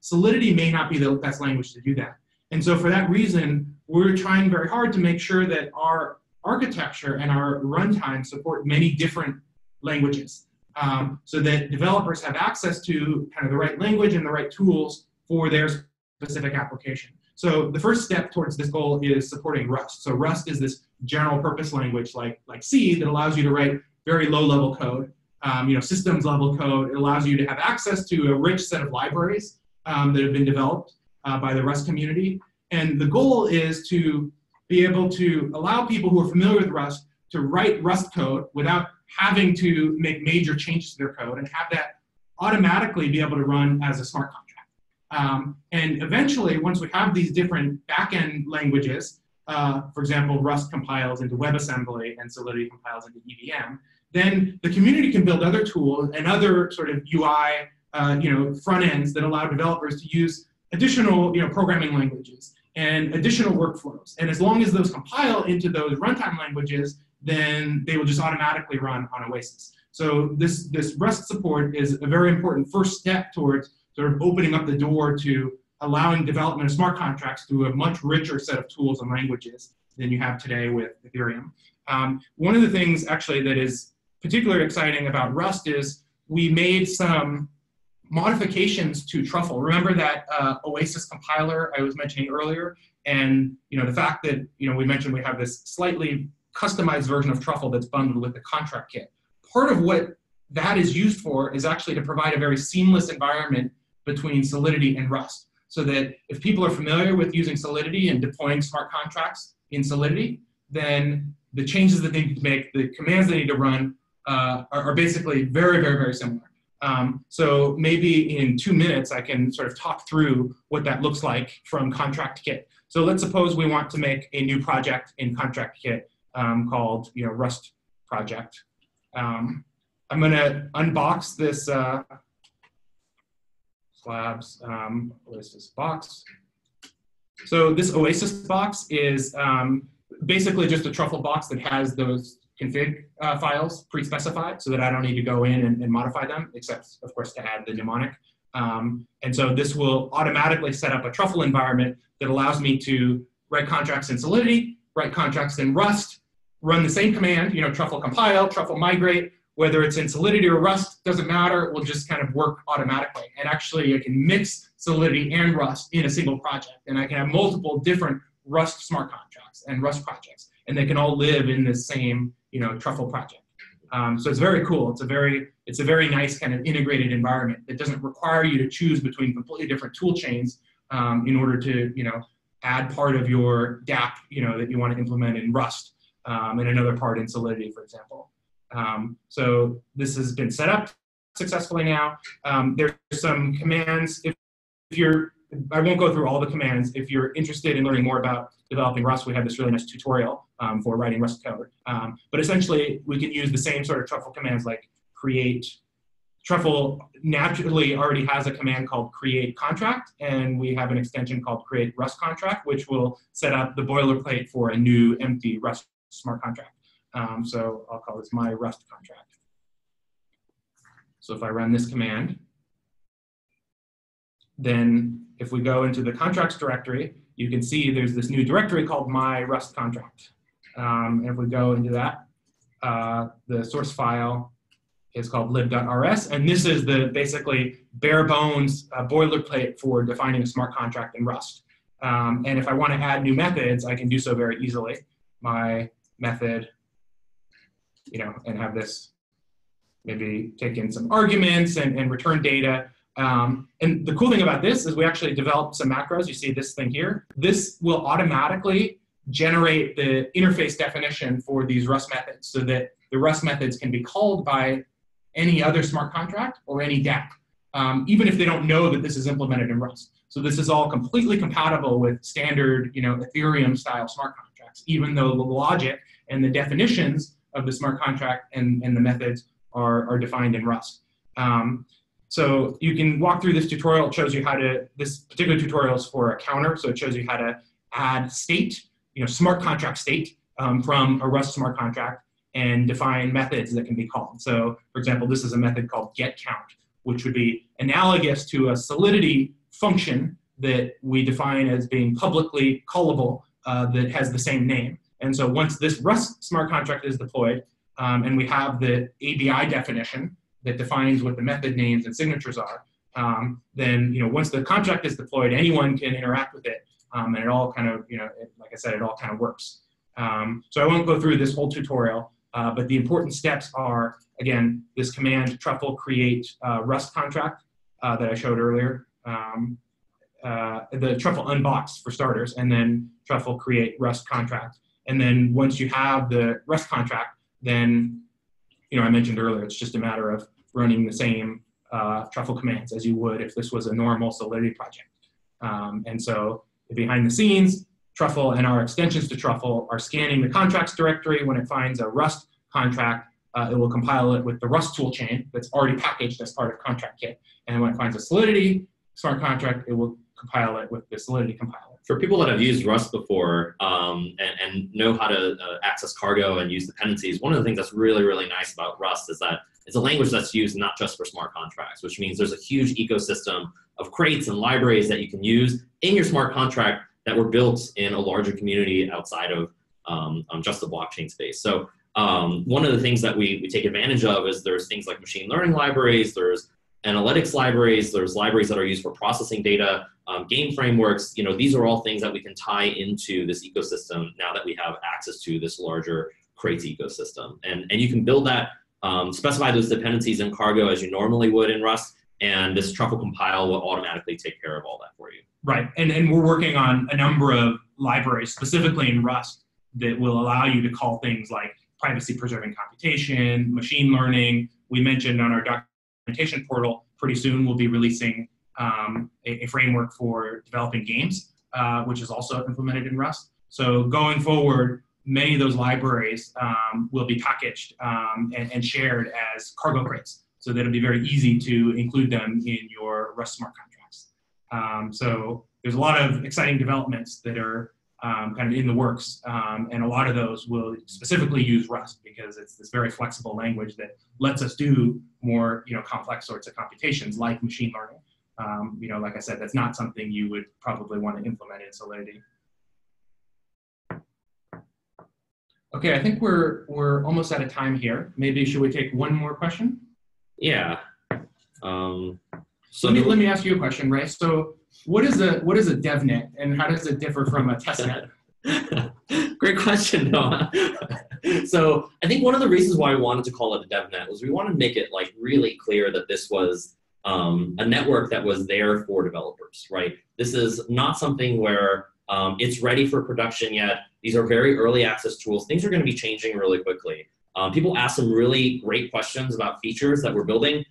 Solidity may not be the best language to do that. And so for that reason, we're trying very hard to make sure that our architecture and our runtime support many different languages. so that developers have access to kind of the right language and the right tools for their specific application. So the first step towards this goal is supporting Rust. So Rust is this general purpose language like C that allows you to write very low level code, systems level code. It allows you to have access to a rich set of libraries that have been developed by the Rust community. And the goal is to be able to allow people who are familiar with Rust to write Rust code without having to make major changes to their code and have that automatically be able to run as a smart contract. And eventually, once we have these different backend languages, for example, Rust compiles into WebAssembly and Solidity compiles into EVM, then the community can build other tools and other sort of UI, front ends that allow developers to use additional, programming languages and additional workflows. And as long as those compile into those runtime languages, then they will just automatically run on Oasis. So this Rust support is a very important first step towards sort of opening up the door to allowing development of smart contracts through a much richer set of tools and languages than you have today with Ethereum. One of the things actually that is particularly exciting about Rust is we made some modifications to Truffle. Remember that Oasis compiler I was mentioning earlier, and the fact that we mentioned we have this slightly customized version of Truffle that's bundled with the contract kit. Part of what that is used for is actually to provide a very seamless environment between Solidity and Rust, so that if people are familiar with using Solidity and deploying smart contracts in Solidity, then the changes that they need to make, the commands they need to run are basically very, very, very similar. So maybe in 2 minutes, I can sort of talk through what that looks like from Contract Kit. So let's suppose we want to make a new project in Contract Kit called Rust project. I'm going to unbox this Labs Oasis box. So this Oasis box is basically just a Truffle box that has those config files pre-specified so that I don't need to go in and modify them, except, of course, to add the mnemonic. And so this will automatically set up a Truffle environment that allows me to write contracts in Solidity, write contracts in Rust, run the same command, Truffle compile, Truffle migrate, whether it's in Solidity or Rust, doesn't matter, it will just kind of work automatically. And actually, I can mix Solidity and Rust in a single project. And I can have multiple different Rust smart contracts and Rust projects, and they can all live in the same, Truffle project. So it's very cool. It's a very nice kind of integrated environment that doesn't require you to choose between completely different tool chains in order to, add part of your DApp, that you want to implement in Rust and another part in Solidity, for example. So this has been set up successfully now. There's some commands. I won't go through all the commands. If you're interested in learning more about developing Rust, we have this really nice tutorial for writing Rust code. But essentially, we can use the same sort of Truffle commands like create. Truffle naturally already has a command called create contract, and we have an extension called create Rust contract, which will set up the boilerplate for a new empty Rust smart contract. So I'll call this my Rust contract. So if I run this command, then if we go into the contracts directory, you can see there's this new directory called my Rust contract. And if we go into that, the source file is called lib.rs, and this is the basically bare bones boilerplate for defining a smart contract in Rust. And if I want to add new methods, I can do so very easily. My method, and have this maybe take in some arguments and return data. And the cool thing about this is we actually developed some macros. You see this thing here. This will automatically generate the interface definition for these Rust methods so that the Rust methods can be called by any other smart contract or any DApp, even if they don't know that this is implemented in Rust. So this is all completely compatible with standard, Ethereum style smart contracts, even though the logic and the definitions of the smart contract and the methods are defined in Rust. So you can walk through this tutorial. It shows you how to, this particular tutorial is for a counter, so it shows you how to add state, smart contract state from a Rust smart contract and define methods that can be called. So for example, this is a method called getCount, which would be analogous to a Solidity function that we define as being publicly callable that has the same name. And so once this Rust smart contract is deployed and we have the ABI definition, that defines what the method names and signatures are, then once the contract is deployed, anyone can interact with it, and it all kind of like I said, it all kind of works. So I won't go through this whole tutorial, but the important steps are, again, this command truffle create Rust contract that I showed earlier, the truffle unbox for starters, and then truffle create Rust contract. And then once you have the Rust contract, then I mentioned earlier, it's just a matter of running the same truffle commands as you would if this was a normal Solidity project. And so behind the scenes, Truffle and our extensions to Truffle are scanning the contracts directory. When it finds a Rust contract, it will compile it with the Rust toolchain that's already packaged as part of Contract Kit. And when it finds a Solidity smart contract, it will compile it with the Solidity compiler. For people that have used Rust before and know how to access cargo and use dependencies, one of the things that's really, really nice about Rust is that it's a language that's used not just for smart contracts, which means there's a huge ecosystem of crates and libraries that you can use in your smart contract that were built in a larger community outside of just the blockchain space. So one of the things that we take advantage of is there's things like machine learning libraries, there's analytics libraries, there's libraries that are used for processing data, game frameworks. These are all things that we can tie into this ecosystem now that we have access to this larger crates ecosystem. And you can build that, specify those dependencies in cargo as you normally would in Rust, and this truffle compile will automatically take care of all that for you. Right, and we're working on a number of libraries, specifically in Rust, that will allow you to call things like privacy-preserving computation, machine learning. We mentioned on our documentation portal, pretty soon we'll be releasing a framework for developing games, which is also implemented in Rust. So going forward, many of those libraries will be packaged and shared as cargo crates, so that it'll be very easy to include them in your Rust smart contracts. So there's a lot of exciting developments that are kind of in the works, and a lot of those will specifically use Rust because it's this very flexible language that lets us do more complex sorts of computations like machine learning. Like I said, that's not something you would probably want to implement in Solidity. Okay, I think we're almost out of time here. Maybe should we take one more question? Yeah. So let me ask you a question, Ray. So what is a DevNet, and how does it differ from a testnet? Great question, Noah. So I think one of the reasons why we wanted to call it a DevNet was we wanted to make it really clear that this was a network that was there for developers, right? This is not something where it's ready for production yet. These are very early access tools. Things are going to be changing really quickly. People ask some really great questions about features that we're building.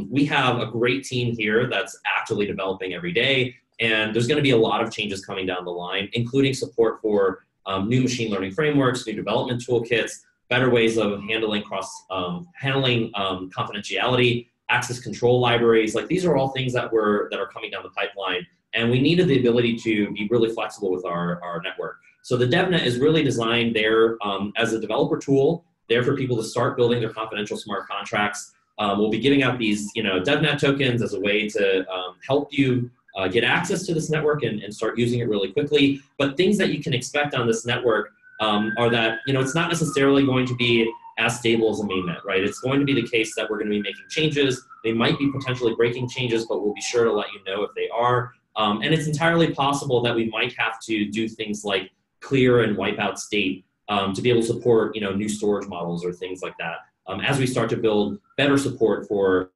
We have a great team here that's actively developing every day, and there's going to be a lot of changes coming down the line, including support for new machine learning frameworks, new development toolkits, better ways of handling confidentiality, access control libraries. These are all things that are coming down the pipeline, and we needed the ability to be really flexible with our network. So the DevNet is really designed there as a developer tool, there for people to start building their confidential smart contracts. We'll be giving out these DevNet tokens as a way to help you get access to this network and start using it really quickly. But things that you can expect on this network are that it's not necessarily going to be as stable as a mainnet, right? It's going to be the case that we're going to be making changes. They might be potentially breaking changes, but we'll be sure to let you know if they are. And it's entirely possible that we might have to do things like clear and wipe out state to be able to support new storage models or things like that. As we start to build better support for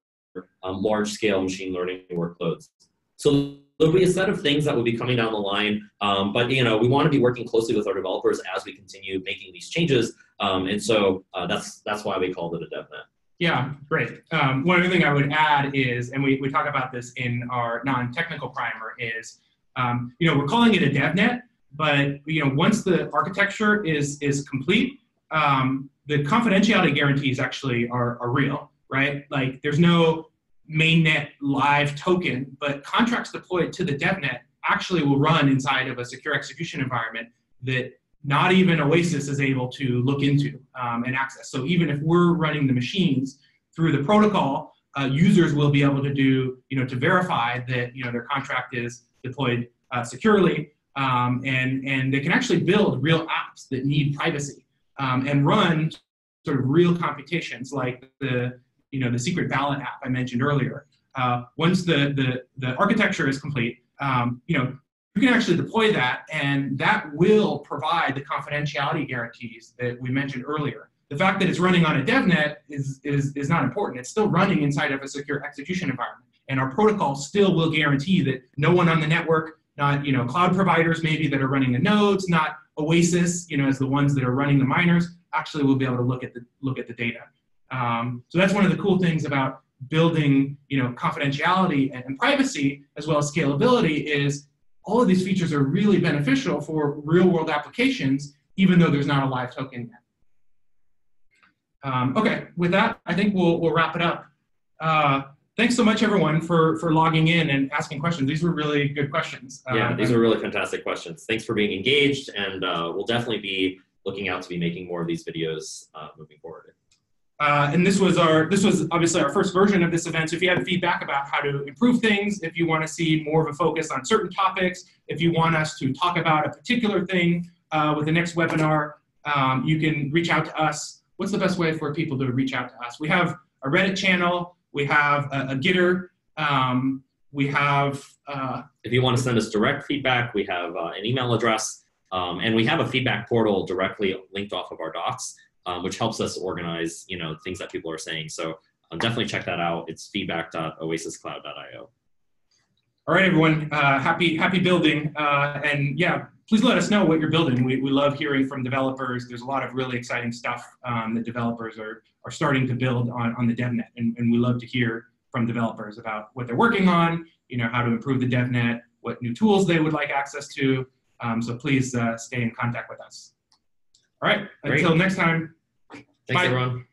large-scale machine learning workloads. So there'll be a set of things that will be coming down the line, but we want to be working closely with our developers as we continue making these changes, and so that's why we called it a DevNet. Yeah, great. One other thing I would add is, and we talk about this in our non-technical primer, is we're calling it a DevNet, but once the architecture is complete, the confidentiality guarantees actually are real, right? There's no mainnet live token, but contracts deployed to the DevNet actually will run inside of a secure execution environment that not even Oasis is able to look into and access. So even if we're running the machines through the protocol, users will be able to do, to verify that, their contract is deployed securely, and they can actually build real apps that need privacy and run sort of real computations like the the secret ballot app I mentioned earlier. Once the architecture is complete, you can actually deploy that, and that will provide the confidentiality guarantees that we mentioned earlier. The fact that it's running on a DevNet is not important. It's still running inside of a secure execution environment. And our protocol still will guarantee that no one on the network, not cloud providers maybe that are running the nodes, not Oasis, as the ones that are running the miners, actually will be able to look at the data. So that's one of the cool things about building confidentiality and privacy as well as scalability is all of these features are really beneficial for real-world applications, even though there's not a live token yet. Okay, with that, I think we'll wrap it up. Thanks so much, everyone, for logging in and asking questions. These were really good questions. Yeah, these are really fantastic questions. Thanks for being engaged, and we'll definitely be looking out to be making more of these videos moving forward. And this was obviously our first version of this event. So if you have feedback about how to improve things, if you want to see more of a focus on certain topics, if you want us to talk about a particular thing with the next webinar, you can reach out to us. What's the best way for people to reach out to us? We have a Reddit channel. We have a Gitter. We have... if you want to send us direct feedback, we have an email address. And we have a feedback portal directly linked off of our docs. Which helps us organize, things that people are saying. So definitely check that out. It's feedback.oasiscloud.io. All right, everyone. Happy building. And yeah, please let us know what you're building. We love hearing from developers. There's a lot of really exciting stuff that developers are starting to build on the DevNet. And we love to hear from developers about what they're working on, how to improve the DevNet, what new tools they would like access to. So please stay in contact with us. All right, until next time. Thanks, everyone.